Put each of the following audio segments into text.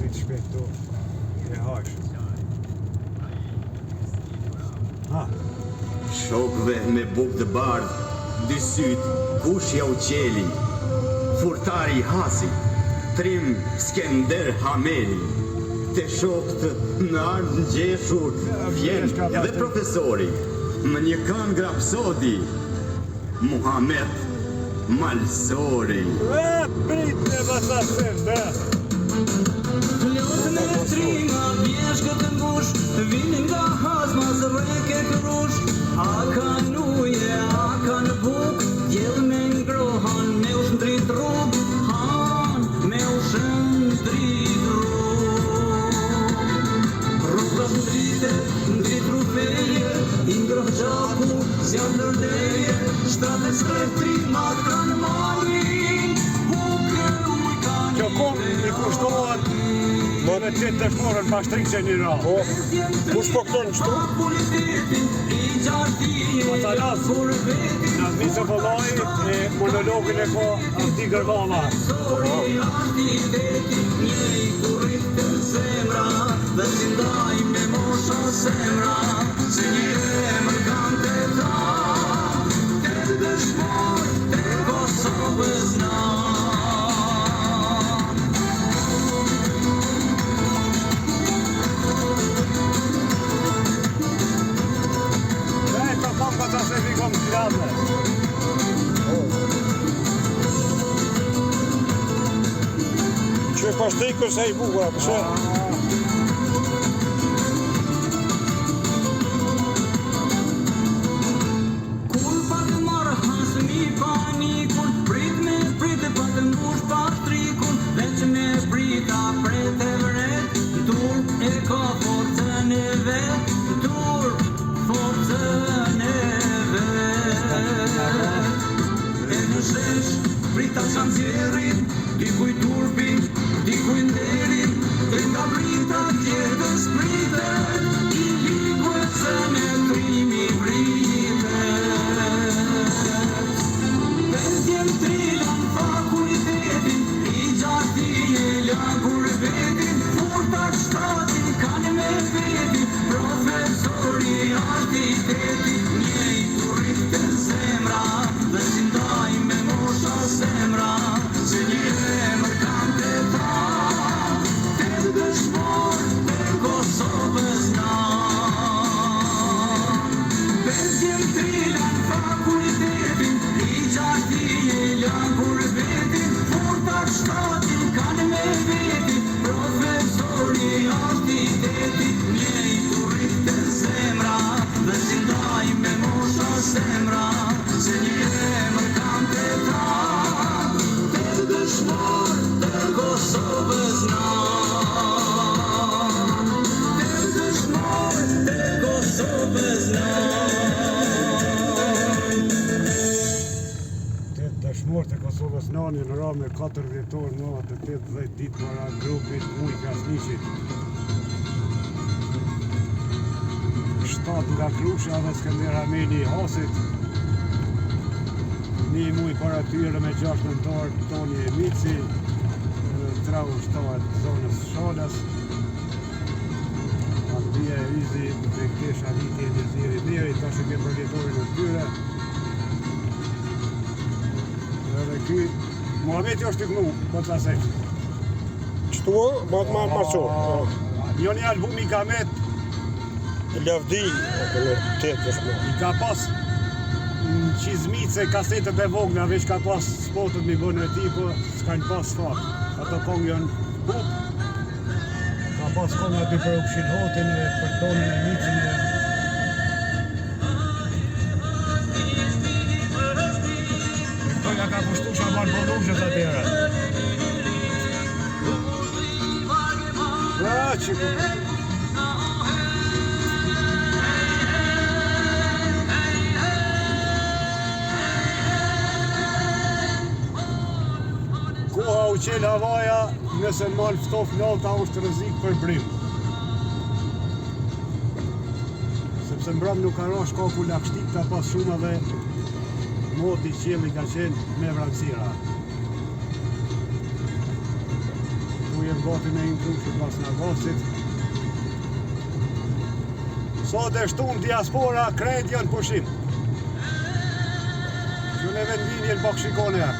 rritë shpet do e hash. Shokve me bukë të bardh, dy syt, kushja u qelin, furtari Hasi, Trim Skender Hameli, te shokët në ardhë në gjeshur, vjen edhe profesori, më një këngë rapsodi, Muhamet Malsori. Prit në basasim, Lotën e trima, bjeshkët të ngush, vinin nga hazma zë reke kërush. A kanë uje, a kanë buk, djelë me ngrohan, me u shëndrit rrug, han, me u shëndrit rrug. Rruga shëndrit rrupeje, i ngroh gjaku, si janë lërdeje, shtrate skret trimat kanë malin, buke uj kanë kjo kom i kushtohet me qëtë dëshmorën pa shtrikë një ra. Kush po këton qëtu? Atanas, Nazmi Sokollaj e monologin e ko Abdi Gërvalla. Dhe si ndaj me mosha semra, se një emër kam të ta, të dëshmor të Kosovës na. Të pompa të se vikom të gradhe. Që e pashtekër se i bukura, përse? Kur pa të marë hasmi panikun, prit me prit e pa të mbush patrikun, veç me prita pret e vret, tur e ka forcën e vet, tur forcën e vet. E në shesh, prita qanë zjerin, dikuj turpin, dikuj nderin, e nga prita tjetës pritet, i likuet se me trimi pritet. Vendjen trilan fakultetin, i gjati e lagur vetin, furtar shtatin kanë me vetin, profesori artitetin, njej turriten zemra, dhe si ndaj me mosha semra, se një emër kam të ta, të dëshmor të Kosovës na. Vendjen trilan fakultetin, i gjati e lagur vetin, furtar shtatin kanë me vetin, profesori artitetin, njej turriten zemra, dhe si ndaj me mosha semra, se një emër kam të ta, të dëshmor të Kosovës na. Të dëshmor të Kosovës na. Të dëshmor të Kosovës nani në ra me 4 vjetor në 80 ditë para grupit Muj Krasniqit. 7 nga Krusha dhe Skender Hameli i Hasit. Një muj para tyre me 6 nëntar Toni e Mici, trau shtohet zonës Shalas. Andrija e Izi, Bektesh Aliti e Njëziri Beri, tash e ke përgjetorin në tyre. Edhe ky, Muhameti është tyknu, po të asek. Qëtu, ma të marqor. Jo një album i ka met, Lavdi, në të dëshmor. i ka pas në qizmice kasetet e vogla, veç ka pas spotët mi bënë e ti, po s'kajnë pas fat. Ato kongë janë pup, ka pas kongë aty për Upshin Hotin, për Tonin e Micin e... E këto ja ka pushtu Shaban Bolugjes atyre. Që ku... Koha u qelë havaja, nëse në malë ftof nata është rrezik për brim. Sepse mbram nuk ka ra shkaku lakshtik ka pas shumë dhe moti qelli ka qenë me vrangësira. Tu jem gati me inklushe pas në Gocit. Sot e shtunë diaspora, krejt janë pushim. Që në vendinjen pak shikone ja.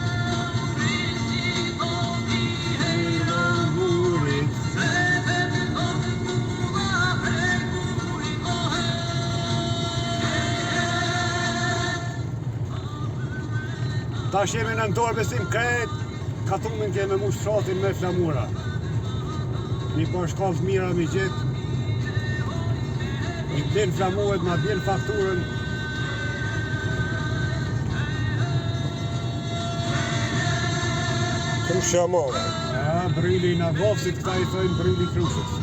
Tash jemi në ndorë besim krejt, katumin keme mu shtratin me flamura. Një për shkallë mira mi gjithë. I blen flamuret, ma blen fakturën. Krushja Madhe. Ja, bryli në Gocit, këta i thojnë bryli Krushës.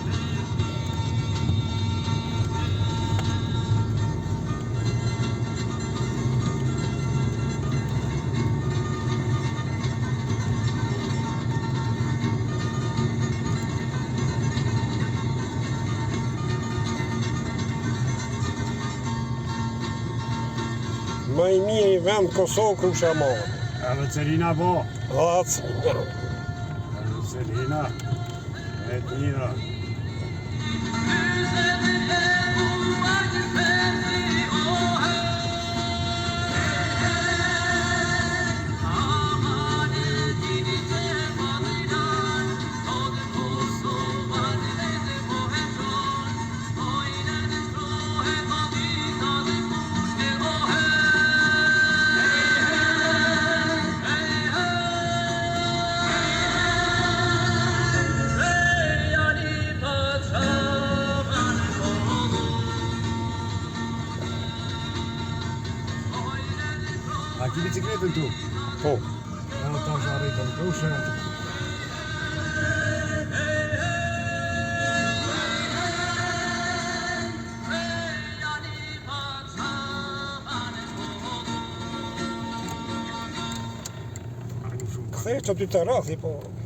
Më i mirë i vend Kosovë Krushja Madhe. Edhe Celina bo. Edhe Celina. E tira. A ki bicikletën tu? po. Ja, tash arritëm Krushe. Kthesh aty të rrathi, po.